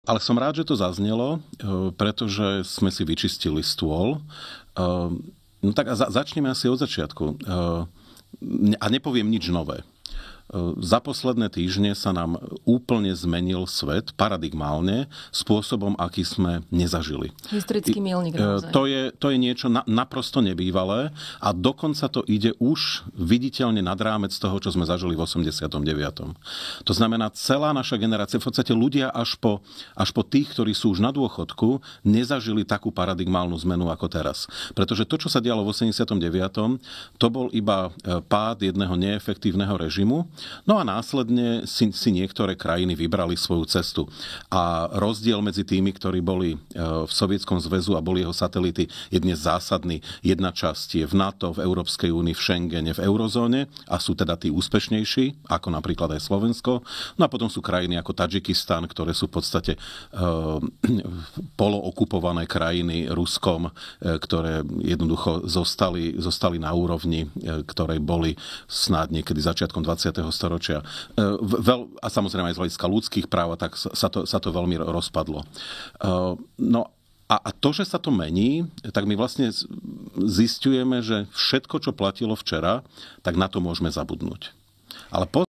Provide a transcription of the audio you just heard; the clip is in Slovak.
Ale som rád, že to zaznelo, pretože sme si vyčistili stôl. No tak a začneme asi od začiatku. A nepoviem nič nové. Za posledné týždne sa nám úplne zmenil svet paradigmálne spôsobom, aký sme nezažili. Historický milník naozaj. To je niečo naprosto nebývalé a dokonca to ide už viditeľne nad rámec toho, čo sme zažili v 89. To znamená, celá naša generácia, v podstate ľudia až po tých, ktorí sú už na dôchodku, nezažili takú paradigmálnu zmenu ako teraz. Pretože to, čo sa dialo v 89., to bol iba pád jedného neefektívneho režimu. No a následne si niektoré krajiny vybrali svoju cestu. A rozdiel medzi tými, ktorí boli v Sovietskom zväzu a boli jeho satelity, je dnes zásadný. Jedna časť je v NATO, v Európskej únii, v Schengene, v eurozóne a sú teda tí úspešnejší, ako napríklad aj Slovensko. No a potom sú krajiny ako Tadžikistan, ktoré sú v podstate polookupované krajiny Ruskom, ktoré jednoducho zostali na úrovni, ktorej boli snáď niekedy začiatkom 20. storočia. A samozrejme aj z hľadiska ľudských práv, tak sa to veľmi rozpadlo. No a to, že sa to mení, tak my vlastne zisťujeme, že všetko, čo platilo včera, tak na to môžeme zabudnúť. Ale